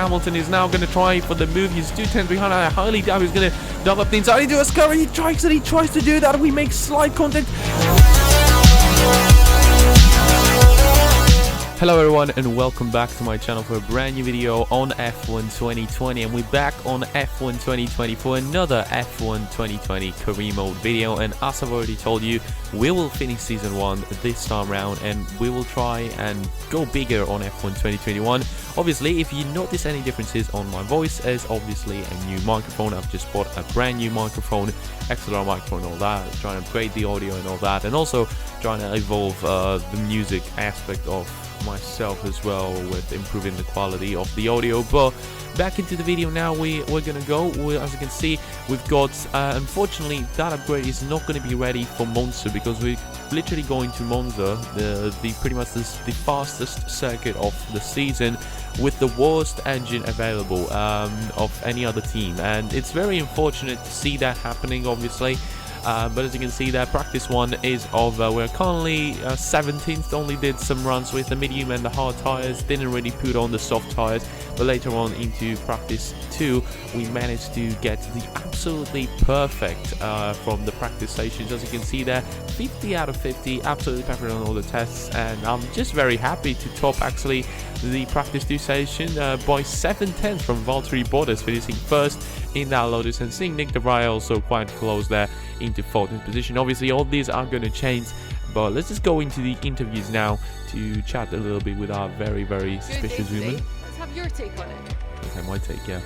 Hamilton is now going to try for the move. He's 2 tenths behind. I highly doubt he's going to double up the inside into a scurry. He tries to do that. We make slight contact. Hello everyone and welcome back to my channel for a brand new video on F1 2020, and we're back on F1 2020 for another F1 2020 career mode video. And as I've already told you, we will finish season 1 this time round and we will try and go bigger on F1 2021. Obviously, if you notice any differences on my voice, is obviously a new microphone. I've just bought a brand new microphone, XLR microphone, all that, trying to upgrade the audio and all that, and also trying to evolve the music aspect of myself as well with improving the quality of the audio. But back into the video now, we're gonna go. As you can see, we've got unfortunately that upgrade is not going to be ready for Monza because we're literally going to Monza, the pretty much the fastest circuit of the season with the worst engine available of any other team, and it's very unfortunate to see that happening, obviously. But as you can see, that practice 1 is over. We're currently 17th, only did some runs with the medium and the hard tires, didn't really put on the soft tires, but later on into practice 2 we managed to get the absolutely perfect from the practice stations. As you can see there, 50 out of 50, absolutely perfect on all the tests, and I'm just very happy to top actually the practice 2 station by 7 tenths from Valtteri Bottas, finishing first in that Lotus, and seeing Nick de Vries also quite close there into 14th position. Obviously all these are going to change, but let's just go into the interviews now to chat a little bit with our very suspicious woman. Let's have your take on it. Okay, my take, yeah.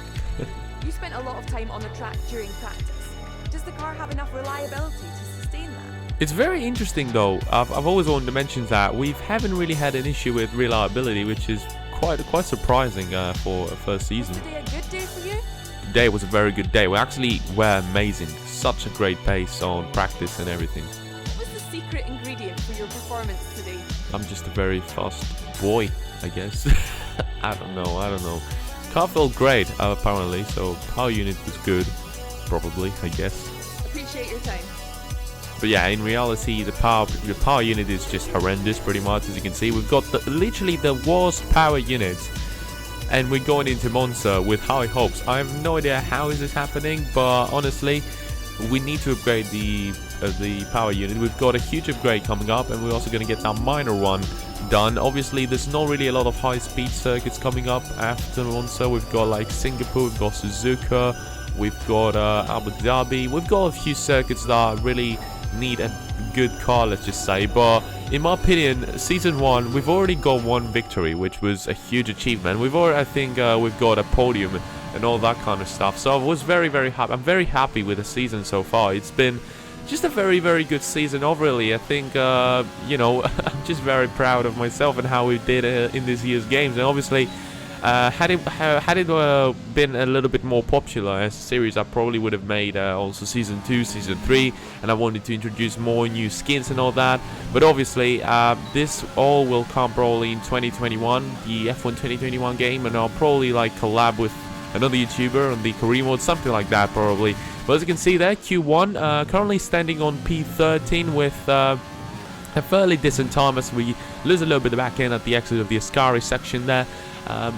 You spent a lot of time on the track during practice. Does the car have enough reliability to sustain that? It's very interesting though. I've always wanted to mention that we haven't really had an issue with reliability, which is quite surprising for a first season. Was today a good day for you? Today was a very good day. We actually were amazing. Such a great pace on practice and everything. What was the secret ingredient for your performance today? I'm just a very fast boy, I guess. I don't know. Car felt great, apparently, so power unit was good, probably, I guess. Appreciate your time. But yeah, in reality, the power unit is just horrendous, pretty much. As you can see, we've got literally the worst power unit, and we're going into Monza with high hopes. I have no idea how is this happening, but honestly, we need to upgrade the power unit. We've got a huge upgrade coming up, and we're also going to get that minor one done. Obviously, there's not really a lot of high-speed circuits coming up after Monza. We've got like Singapore, we've got Suzuka, we've got Abu Dhabi. We've got a few circuits that really need a good car, let's just say. But in my opinion, season 1 we've already got 1 victory, which was a huge achievement. I think we've got a podium and all that kind of stuff, so I was very happy. I'm very happy with the season so far. It's been just a very good season overall. I think you know, I'm just very proud of myself and how we did in this year's games. And obviously had it been a little bit more popular as a series, I probably would have made also season 2, season 3, and I wanted to introduce more new skins and all that. But obviously this all will come probably in 2021, the F1 2021 game, and I'll probably like collab with another YouTuber on the career mode, something like that probably. But as you can see there, Q1 currently standing on P13 with a fairly decent time as we lose a little bit of the back end at the exit of the Ascari section there.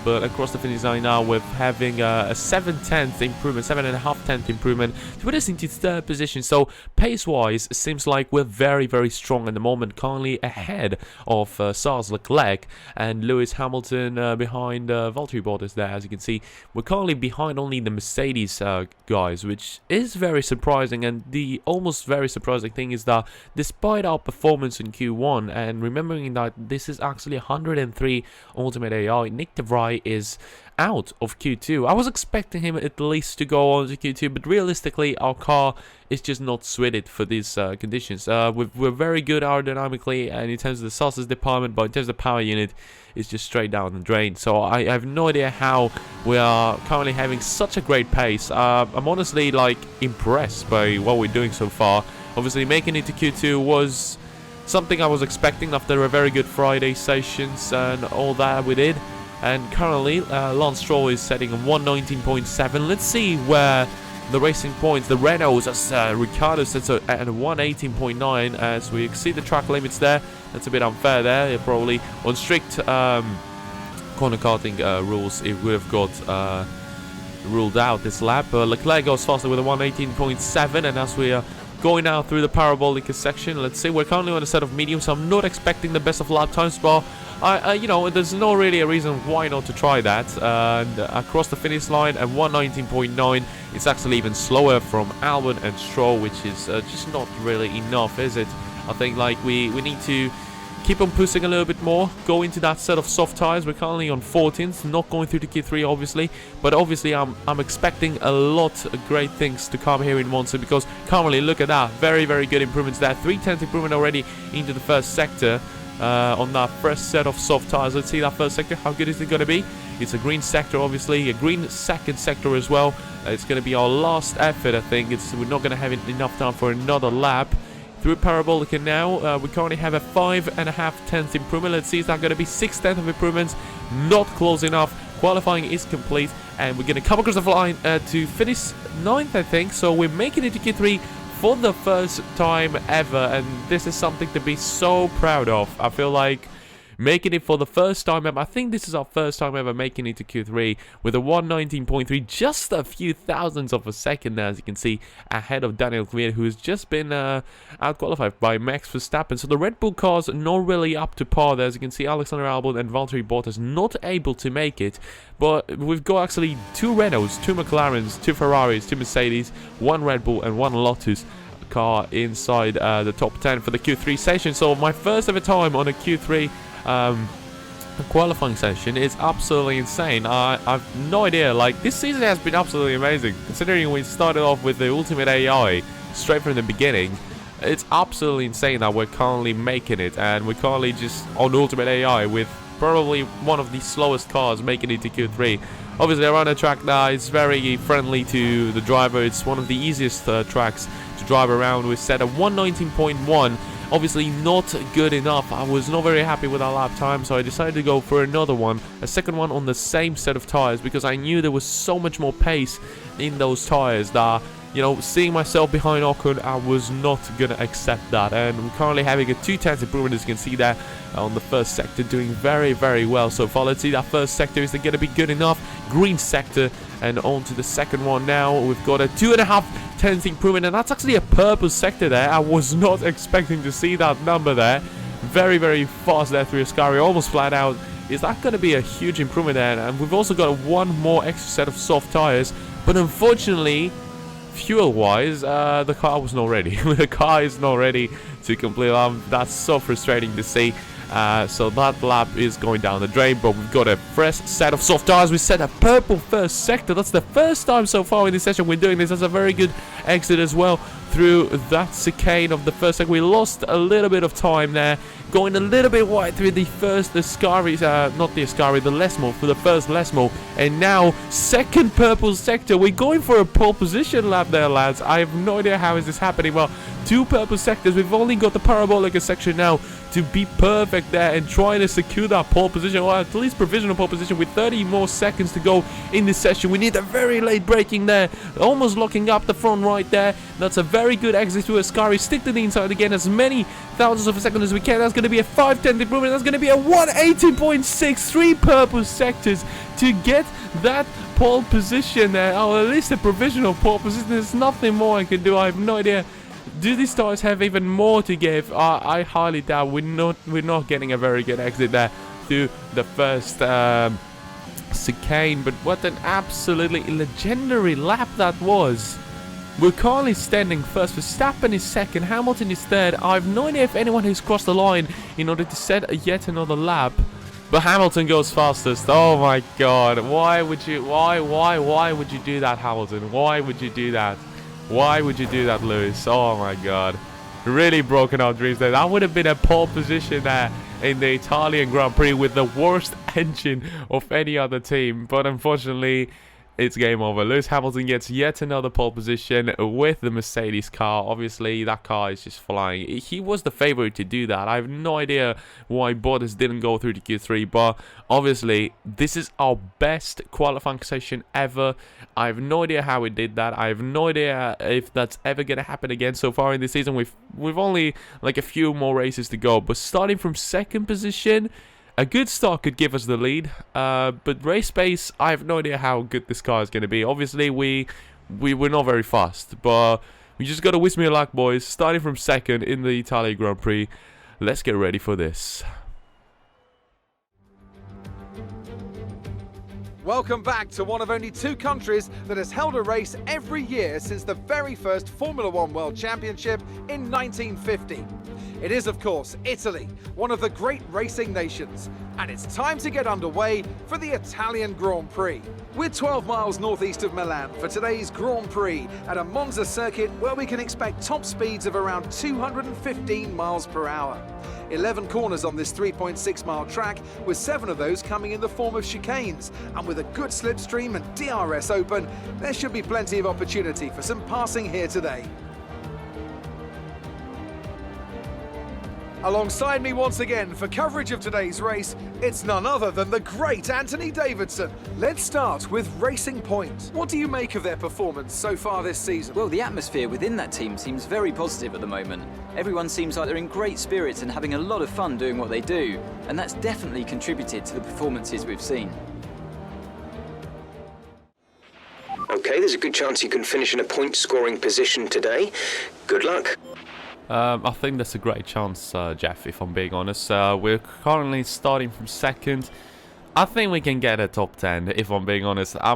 But across the finish line now, we're having a 7/10 improvement, 7.5 improvement to put us into 3rd position. So pace-wise, it seems like we're very strong at the moment, currently ahead of Charles Leclerc and Lewis Hamilton behind Valtteri Bottas there. As you can see, we're currently behind only the Mercedes guys, which is very surprising. And the almost very surprising thing is that despite our performance in Q1, and remembering that this is actually 103 Ultimate AI, Nick de Vries is out of Q2. I was expecting him at least to go on to Q2, but realistically our car is just not suited for these conditions. We're very good aerodynamically and in terms of the sauces department, but in terms of the power unit, it's just straight down the drain. So I have no idea how we are currently having such a great pace. I'm honestly like impressed by what we're doing so far. Obviously making it to Q2 was something I was expecting after a very good Friday sessions and all that we did. And currently, Lance Stroll is setting on 119.7. Let's see where the racing points, the Renaults, as Ricciardo sets at 118.9 as we exceed the track limits there. That's a bit unfair there. They're probably on strict corner karting rules, it would have got ruled out this lap. Leclerc goes faster with a 118.7, and as we are going now through the parabolic section, let's see, we're currently on a set of medium, so I'm not expecting the best of lap times, but you know, there's no really a reason why not to try that. And across the finish line at 119.9, it's actually even slower from Albon and Stroll, which is just not really enough, is it? I think like we need to keep on pushing a little bit more, go into that set of soft tires. We're currently on 14th, not going through the Q3 obviously, but obviously I'm expecting a lot of great things to come here in Monza, because currently look at that, very good improvements there, 3/10 improvement already into the first sector on that first set of soft tires. Let's see that first sector, how good is it going to be? It's a green sector, obviously, a green second sector as well. It's going to be our last effort, I think. We're not going to have enough time for another lap. Through Parabolica now, we currently have a 5.5 improvement. Let's see, is that going to be 6/10 of improvements? Not close enough. Qualifying is complete, and we're going to come across the line to finish 9th, I think. So we're making it to Q3 for the first time ever, and this is something to be so proud of. I feel like making it for the first time ever. I think this is our first time ever making it to Q3 with a 119.3, just a few thousandths of a second there, as you can see, ahead of Daniel Kvyat, who's just been out-qualified by Max Verstappen. So the Red Bull cars not really up to par there. As you can see, Alexander Albon and Valtteri Bottas not able to make it. But we've got actually 2 Renaults, 2 McLarens, 2 Ferraris, 2 Mercedes, 1 Red Bull and 1 Lotus car inside the top 10 for the Q3 session. So my first ever time on a Q3 qualifying session is absolutely insane. I've no idea, like, this season has been absolutely amazing, considering we started off with the ultimate AI straight from the beginning. It's absolutely insane that we're currently making it, and we're currently just on ultimate AI with probably one of the slowest cars making it to Q3. Obviously around the track now, it's very friendly to the driver. It's one of the easiest tracks to drive around. We set a 119.1. Obviously not good enough. I was not very happy with our lap time, so I decided to go for another one, a second one on the same set of tires, because I knew there was so much more pace in those tires that, you know, seeing myself behind Ocon, I was not gonna accept that. And we're currently having a 2/10 improvement, as you can see there on the first sector, doing very well so far. Let's see that first sector, is it gonna be good enough? Green sector, and on to the second one now. We've got a 2.5 improvement, and that's actually a purple sector there. I was not expecting to see that number there. Very fast there through Ascari, almost flat out. Is that going to be a huge improvement there? And we've also got one more extra set of soft tires, but unfortunately, fuel-wise, the car was not ready. The car is not ready to complete. That's so frustrating to see. So that lap is going down the drain, but we've got a fresh set of soft tires. We set a purple first sector. That's the first time so far in this session we're doing this. That's a very good exit as well through that chicane of the first sector. We lost a little bit of time there, going a little bit wide through the Ascari, not the Ascari, the Lesmo, for the first Lesmo. And now, second purple sector. We're going for a pole position lap there, lads. I have no idea how is this happening. Well, 2 purple sectors. We've only got the Parabolica section now to be perfect there and trying to secure that pole position, or at least provisional pole position, with 30 more seconds to go in this session. We need a very late braking there, almost locking up the front right there. That's a very good exit to Ascari. Stick to the inside again, as many thousandths of a second as we can. That's going to be a 5/10 improvement. That's going to be a 180.6, 3 purple sectors to get that pole position there, or at least a provisional pole position. There's nothing more I can do. I have no idea. Do these tires have even more to give? I highly doubt. We're not getting a very good exit there through the first chicane. But what an absolutely legendary lap that was. We're currently standing first. Verstappen is second. Hamilton is third. I have no idea if anyone has crossed the line in order to set yet another lap. But Hamilton goes fastest. Oh my God! Why would you? Why would you do that, Hamilton? Why would you do that? Why would you do that, Lewis? Oh my God. Really broken our dreams there. That would have been a pole position there in the Italian Grand Prix with the worst engine of any other team. But unfortunately, it's game over. Lewis Hamilton gets yet another pole position with the Mercedes car. Obviously, that car is just flying. He was the favorite to do that. I have no idea why Bottas didn't go through to Q3, but obviously, this is our best qualifying session ever. I have no idea how we did that. I have no idea if that's ever going to happen again. So far in this season, we've only like a few more races to go, but starting from second position, A good start could give us the lead, but race pace, I have no idea how good this car is going to be. Obviously, we're not very fast, but we just got to wish me luck, boys. Starting from second in the Italian Grand Prix. Let's get ready for this. Welcome back to one of only 2 countries that has held a race every year since the very first Formula One World Championship in 1950. It is, of course, Italy, one of the great racing nations, and it's time to get underway for the Italian Grand Prix. We're 12 miles northeast of Milan for today's Grand Prix at a Monza circuit where we can expect top speeds of around 215 miles per hour. 11 corners on this 3.6-mile track, with 7 of those coming in the form of chicanes, and with a good slipstream and DRS open, there should be plenty of opportunity for some passing here today. Alongside me once again for coverage of today's race, it's none other than the great Anthony Davidson. Let's start with Racing Point. What do you make of their performance so far this season? Well, the atmosphere within that team seems very positive at the moment. Everyone seems like they're in great spirits and having a lot of fun doing what they do, and that's definitely contributed to the performances we've seen. Okay, there's a good chance you can finish in a point-scoring position today. Good luck. I think that's a great chance, Jeff, if I'm being honest. We're currently starting from second. I think we can get a top 10, if I'm being honest. I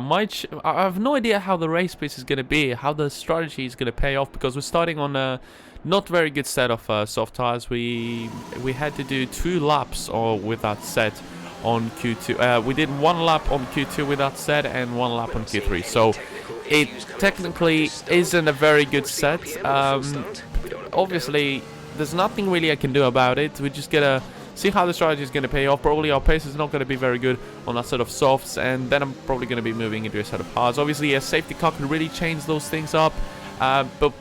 have no idea how the race pace is going to be, how the strategy is going to pay off, because we're starting on a not very good set of soft tires. We had to do 2 laps with that set on Q2. We did 1 lap on Q2 with that set and 1 lap on Q3. So it technically isn't a very good set. Obviously, there's nothing really I can do about it. We just gotta see how the strategy is going to pay off. Probably our pace is not going to be very good on that set of softs, and then I'm probably going to be moving into a set of hards. Obviously, a safety car could really change those things up, but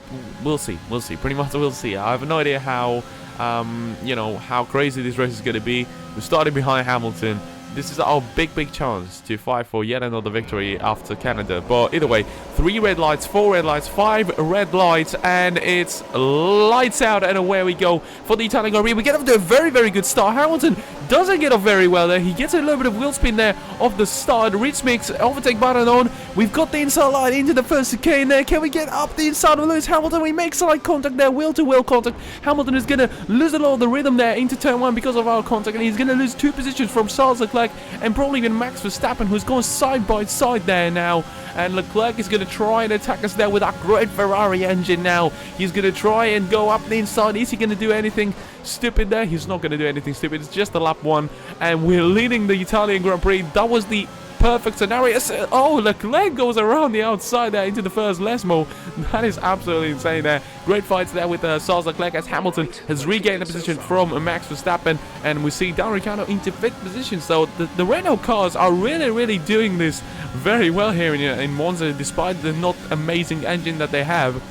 we'll see. We'll see. Pretty much, we'll see. I have no idea how, how crazy this race is going to be. We're starting behind Hamilton. This is our big chance to fight for yet another victory after Canada. But either way, 3 red lights, 4 red lights, 5 red lights, and it's lights out, and away we go for the Italian Grand Prix. We get off to a very good start. Hamilton doesn't get off very well there. He gets a little bit of wheel spin there off the start. Ritz mix, overtake button on. We've got the inside line into the first chicane there. Can we get up the inside of Lewis Hamilton? We make side contact there, wheel-to-wheel contact. Hamilton is going to lose a lot of the rhythm there into turn 1 because of our contact, and he's going to lose 2 positions from Charles Leclerc and probably even Max Verstappen, who's going side by side there now. And Leclerc is going to try and attack us there with that great Ferrari engine now. He's going to try and go up the inside. Is he going to do anything stupid there? He's not going to do anything stupid. It's just a lap 1, and we're leading the Italian Grand Prix. That was the perfect scenario. Oh, Leclerc goes around the outside there into the first Lesmo. That is absolutely insane there. Great fights there with Charles Leclerc as Hamilton has regained the position from Max Verstappen, and we see Daniel Ricciardo into 5th position. So the Renault cars are really doing this very well here in Monza, despite the not amazing engine that they have.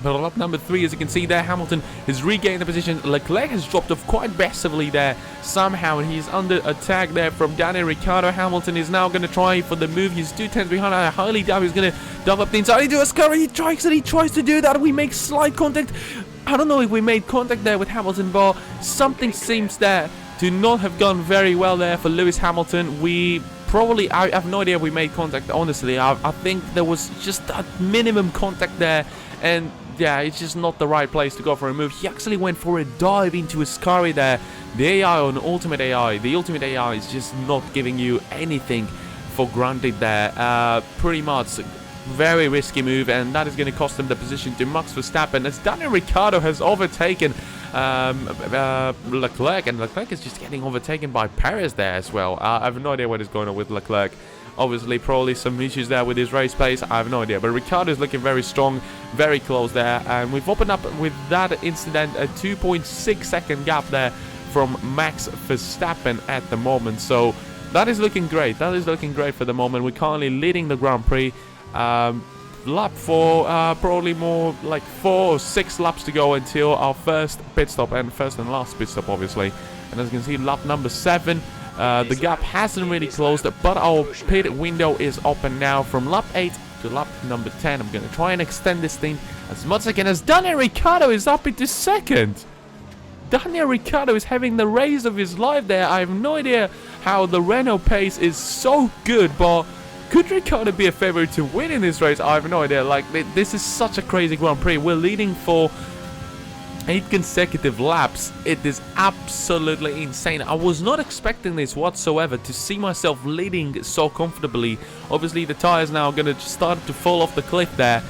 But on lap number 3, as you can see there, Hamilton has regained the position. Leclerc has dropped off quite massively there somehow, and he's under attack there from Daniel Ricciardo. Hamilton is now going to try for the move. He's 2 tenths behind. I highly doubt he's going to dive up the inside. He does scurry. He tries to do that. We make slight contact. I don't know if we made contact there with Hamilton, but something seems there to not have gone very well there for Lewis Hamilton. I have no idea if we made contact, honestly. I think there was just a minimum contact there, and yeah, it's just not the right place to go for a move. He actually went for a dive into a Ascari there. The AI on Ultimate AI, the Ultimate AI is just not giving you anything for granted there. Pretty much very risky move, and that is going to cost him the position to Max Verstappen, as Daniel Ricciardo has overtaken Leclerc, and Leclerc is just getting overtaken by Perez there as well. I have no idea what is going on with Leclerc. Obviously, probably some issues there with his race pace. I have no idea. But Ricciardo is looking very strong, very close there. And we've opened up with that incident a 2.6 second gap there from Max Verstappen at the moment. So that is looking great. That is looking great for the moment. We're currently leading the Grand Prix. Lap 4, probably more like 4 or 6 laps to go until our first pit stop, and first and last pit stop, obviously. And as you can see, lap number 7. The gap hasn't really closed, but our pit window is open now from lap 8 to lap number 10. I'm going to try and extend this thing as much as I can, as Daniel Ricciardo is up into 2nd. Daniel Ricciardo is having the race of his life there. I have no idea how the Renault pace is so good, but could Ricciardo be a favorite to win in this race? I have no idea. Like, this is such a crazy Grand Prix. We're leading for 8 consecutive laps. It is absolutely insane. I was not expecting this whatsoever, to see myself leading so comfortably. Obviously, the tires now are going to start to fall off the cliff there,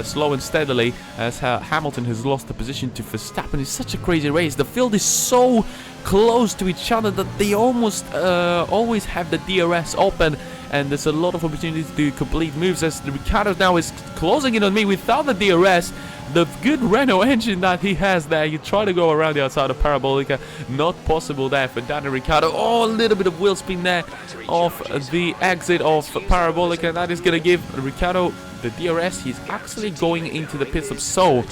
slow and steadily, as Hamilton has lost the position to Verstappen. It's such a crazy race. The field is so close to each other that they almost always have the DRS open, and there's a lot of opportunities to complete moves, as Ricciardo now is closing in on me without the DRS. The good Renault engine that he has there, you try to go around the outside of Parabolica, not possible there for Daniel Ricciardo. Oh, a little bit of wheel spin there off the exit of Parabolica. That is going to give Ricciardo the DRS. He's actually going into the pit stop, so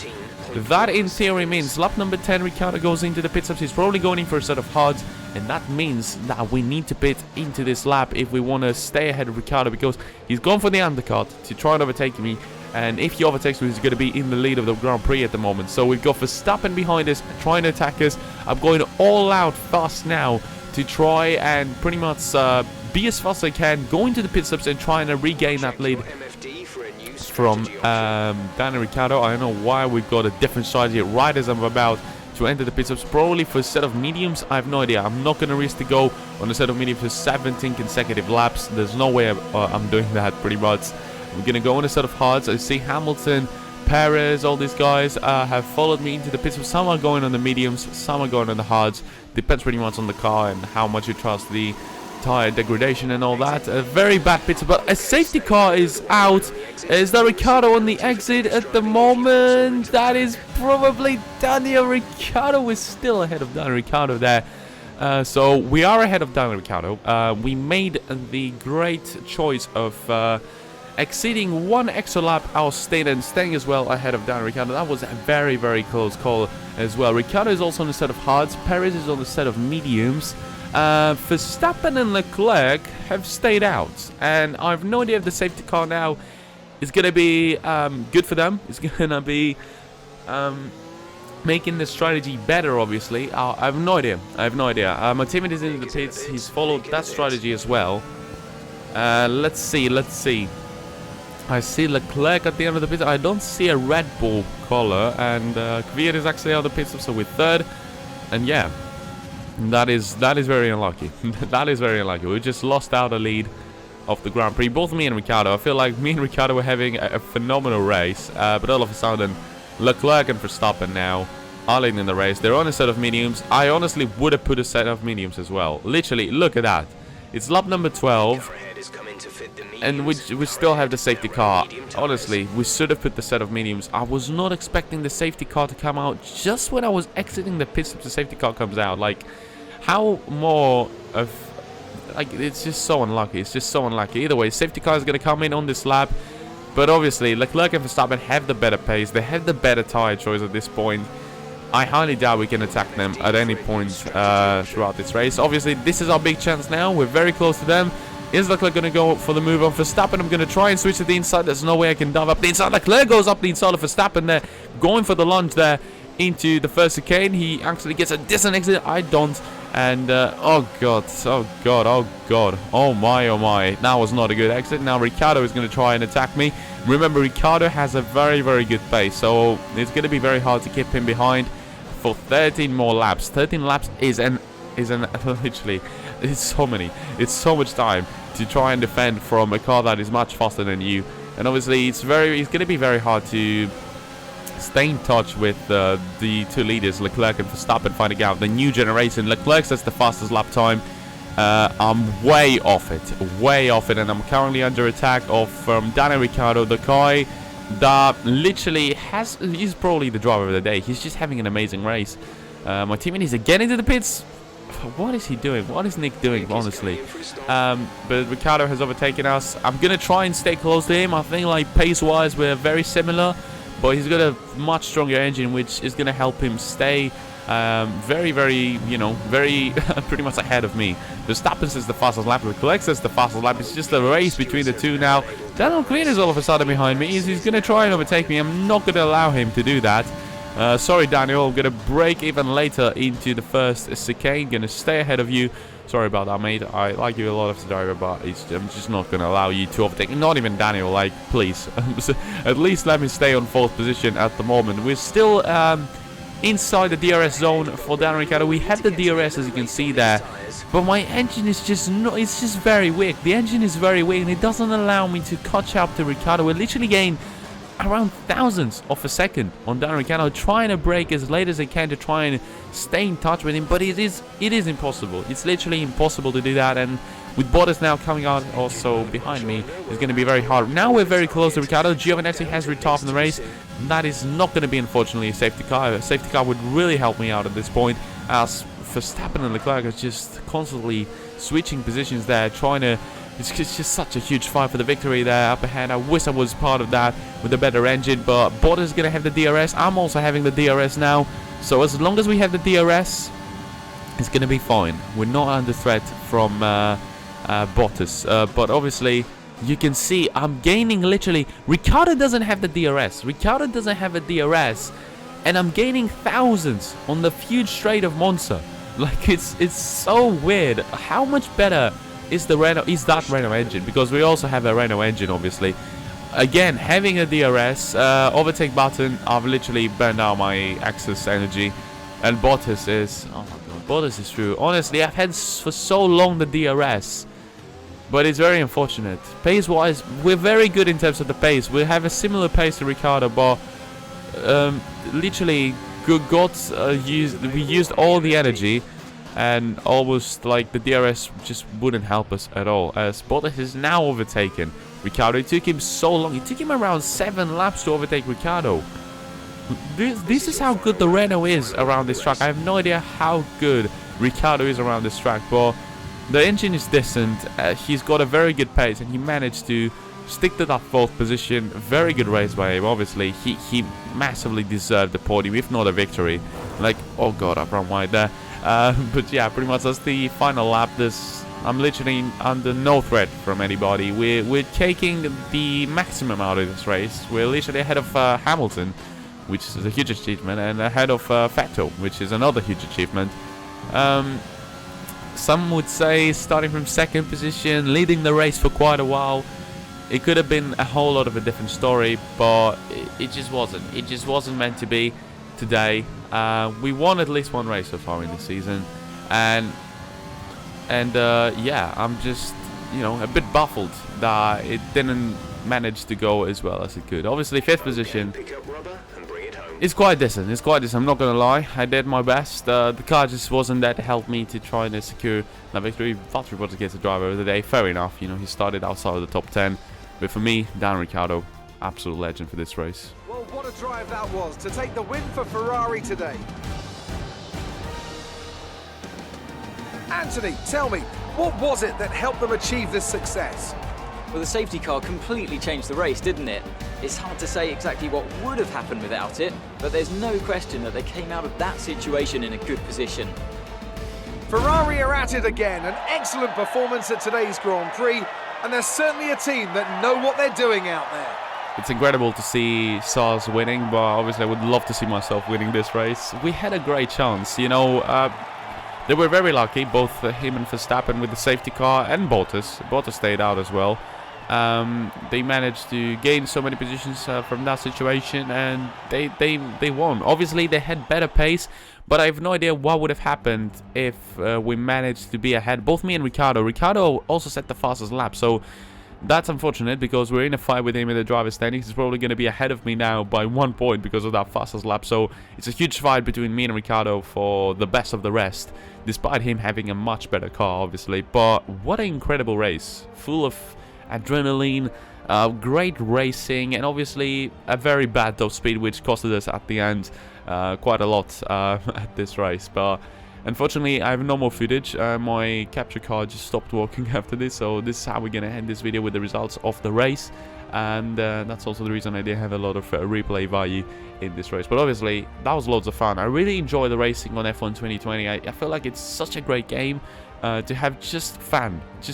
that in theory means lap number 10, Ricciardo goes into the pit stops. He's probably going in for a set of hards, and that means that we need to pit into this lap if we want to stay ahead of Ricciardo, because he's gone for the undercut to try and overtake me. And if he overtakes me, he's going to be in the lead of the Grand Prix at the moment. So we've got Verstappen behind us, trying to attack us. I'm going all out fast now to try and pretty much be as fast as I can, go into the pit stops and trying to regain that lead from Daniel Ricciardo. I don't know why we've got a different strategy right as I'm about to enter the pit stops. Probably for a set of mediums. I have no idea. I'm not going to risk to go on a set of mediums for 17 consecutive laps. There's no way I'm doing that, pretty much. We're going to go on a set of hards. I see Hamilton, Perez, all these guys have followed me into the pit stops. Some are going on the mediums, some are going on the hards. Depends pretty much on the car and how much you trust the tire degradation and all that. A very bad pit stop, but a safety car is out. Is that Ricciardo on the exit at the moment? That is probably Daniel Ricciardo. Is still ahead of Daniel Ricciardo there. So we are ahead of Daniel Ricciardo. We made the great choice of exceeding one extra lap our state and staying as well ahead of Daniel Ricciardo. That was a very, very close call as well. Ricciardo is also on a set of hards. Perez is on a set of mediums. Verstappen and Leclerc have stayed out, and I have no idea if the safety car now is going to be good for them. It's going to be making the strategy better, obviously. I have no idea. My teammate is in the pits. He's followed that strategy as well. Let's see. I see Leclerc at the end of the pit. I don't see a Red Bull color, and Kvyat is actually on the pit stop, so we're third. And yeah, that is very unlucky. That is very unlucky. We just lost out the lead of the Grand Prix. Both me and Ricciardo. I feel like me and Ricciardo were having a phenomenal race, but all of a sudden, Leclerc and Verstappen now are leading the race. They're on a set of mediums. I honestly would have put a set of mediums as well. Literally, look at that. It's lap number 12. And we still have the safety car. Honestly, we should have put the set of mediums. I was not expecting the safety car to come out just when I was exiting the pit stop. The safety car comes out. Like, how more of... Like, it's just so unlucky. It's just so unlucky. Either way, safety car is going to come in on this lap. But obviously, Leclerc and Verstappen have the better pace. They have the better tire choice at this point. I highly doubt we can attack them at any point throughout this race. Obviously, this is our big chance now. We're very close to them. Is Leclerc going to go for the move on Verstappen? I'm going to try and switch to the inside. There's no way I can dive up the inside. Leclerc goes up the inside of Verstappen there, going for the lunge there into the first chicane. He actually gets a decent exit. I don't. And, oh god, oh my. That was not a good exit. Now Ricciardo is going to try and attack me. Remember, Ricciardo has a very, very good pace, so it's going to be very hard to keep him behind for 13 more laps. 13 laps is literally, it's so much time to try and defend from a car that is much faster than you. And obviously it's going to be very hard to stay in touch with the two leaders, Leclerc and Verstappen, finding out the new generation. Leclerc says the fastest lap time. I'm way off it, and I'm currently under attack from Daniel Ricciardo, the guy that literally he's probably the driver of the day. He's just having an amazing race. My teammate is again into the pits. What is he doing? What is Nick doing, honestly? But Ricciardo has overtaken us. I'm going to try and stay close to him. I think, like, pace-wise, we're very similar. But he's got a much stronger engine, which is going to help him stay very, very, very pretty much ahead of me. Verstappen says the fastest lap. Leclerc says the fastest lap. It's just a race between the two now. Daniel Kvyat is all of a sudden behind me. He's going to try and overtake me. I'm not going to allow him to do that. Sorry, Daniel, I'm going to break even later into the first chicane. Going to stay ahead of you. Sorry about that, mate. I like you a lot as a driver, but I'm just not going to allow you to overtake. Not even Daniel, like, please. At least let me stay on 4th position at the moment. We're still inside the DRS zone for Daniel Ricciardo. We have the DRS, as you can see there. But my engine is just not, it's just very weak. The engine is very weak and it doesn't allow me to catch up to Ricciardo. We're literally getting around thousandths of a second on Daniel Ricciardo, trying to brake as late as I can to try and stay in touch with him, but it is impossible. It's literally impossible to do that, and with Bottas now coming out also behind me, it's going to be very hard. Now we're very close to Ricciardo. Giovinazzi has retired from the race. That is not going to be, unfortunately, a safety car. A safety car would really help me out at this point, as Verstappen and Leclerc are just constantly switching positions there, trying to... It's just such a huge fight for the victory there up ahead. I wish I was part of that with a better engine, but Bottas is going to have the DRS. I'm also having the DRS now. So as long as we have the DRS, it's going to be fine. We're not under threat from Bottas. But obviously, you can see I'm gaining literally... Ricciardo doesn't have the DRS. Ricciardo doesn't have a DRS. And I'm gaining thousands on the huge straight of Monza. Like, it's so weird. How much better... is that Renault engine, because we also have a Renault engine, obviously. Again, having a DRS overtake button, I've literally burned out my excess energy, and Bottas is, oh my god, Bottas is true. Honestly, I've had for so long the DRS, but it's very unfortunate. Pace wise, we're very good in terms of the pace. We have a similar pace to Ricciardo, but literally we used all the energy. And almost like the DRS just wouldn't help us at all, as Bottas is now overtaken Ricciardo. It took him so long. It took him around 7 laps to overtake Ricciardo. This is how good the Renault is around this track. I have no idea how good Ricciardo is around this track, but the engine is decent. He's got a very good pace, and he managed to stick to that 4th position. Very good race by him. Obviously, he massively deserved the podium, if not a victory. Like, oh god, I've run wide there. But yeah, pretty much that's the final lap. I'm literally under no threat from anybody. We're taking the maximum out of this race. We're literally ahead of Hamilton, which is a huge achievement, and ahead of Vettel, which is another huge achievement. Some would say starting from 2nd position, leading the race for quite a while. It could have been a whole lot of a different story, but it just wasn't. It just wasn't meant to be today. We won at least one race so far in the season, and yeah, I'm just, you know, a bit baffled that it didn't manage to go as well as it could. Obviously, 5th position is quite decent. It's quite decent. I'm not gonna lie. I did my best. The car just wasn't there to help me to try and secure that victory. Valtteri Bottas gets the driver of the day. Fair enough. You know, he started outside of the top 10, but for me, Daniel Ricciardo, absolute legend for this race. Well, what a drive that was to take the win for Ferrari today. Anthony, tell me, what was it that helped them achieve this success? Well, the safety car completely changed the race, didn't it? It's hard to say exactly what would have happened without it, but there's no question that they came out of that situation in a good position. Ferrari are at it again, an excellent performance at today's Grand Prix, and they're certainly a team that know what they're doing out there. It's incredible to see Sars winning, but obviously I would love to see myself winning this race. We had a great chance, you know. They were very lucky, both him and Verstappen with the safety car, and Bottas. Bottas stayed out as well. They managed to gain so many positions from that situation, and they won. Obviously, they had better pace, but I have no idea what would have happened if we managed to be ahead. Both me and Ricciardo. Ricciardo also set the fastest lap, so that's unfortunate because we're in a fight with him in the driver's standings. He's probably going to be ahead of me now by 1 point because of that fastest lap. So it's a huge fight between me and Ricciardo for the best of the rest, despite him having a much better car, obviously. But what an incredible race, full of adrenaline, great racing, and obviously a very bad top speed, which costed us at the end quite a lot at this race. But unfortunately, I have no more footage. My capture card just stopped working after this, so this is how we're gonna end this video with the results of the race. And that's also the reason I didn't have a lot of replay value in this race. But obviously, that was loads of fun. I really enjoy the racing on F1 2020. I feel like it's such a great game to have just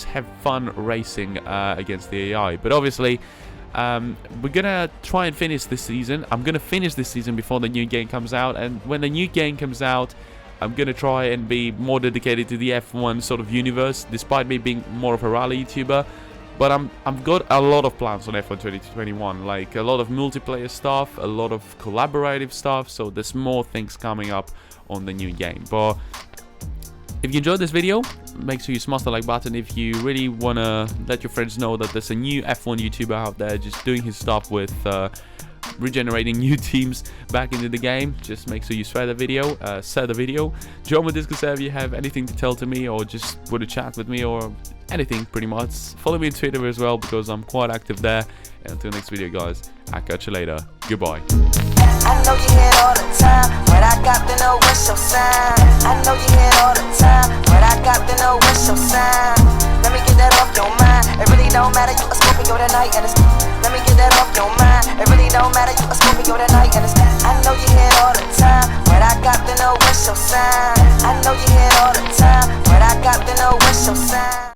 have fun racing against the AI. But obviously, We're gonna try and finish this season. I'm gonna finish this season before the new game comes out, and when the new game comes out, I'm gonna try and be more dedicated to the F1 sort of universe, despite me being more of a rally YouTuber. But I've got a lot of plans on F1 2021, like a lot of multiplayer stuff, a lot of collaborative stuff, so there's more things coming up on the new game. But if you enjoyed this video, make sure you smash the like button. If you really want to let your friends know that there's a new F1 YouTuber out there just doing his stuff with regenerating new teams back into the game, just make sure you share the video. Join my Discord server if you have anything to tell to me, or just want to chat with me, or anything pretty much. Follow me on Twitter as well, because I'm quite active there. And until next video, guys, I'll catch you later. Goodbye. I know you hear it all the time, but I got to know what's your sign. I know you hear it all the time, but I got to know what's your sign. Let me get that off your mind. It really don't matter, you a Scorpio tonight, and it's. Let me get that off your mind. It really don't matter, you a Scorpio tonight, and it's. I know you hear it all the time, but I got to know what's your sign. I know you hear it all the time, but I got to know what's your sign.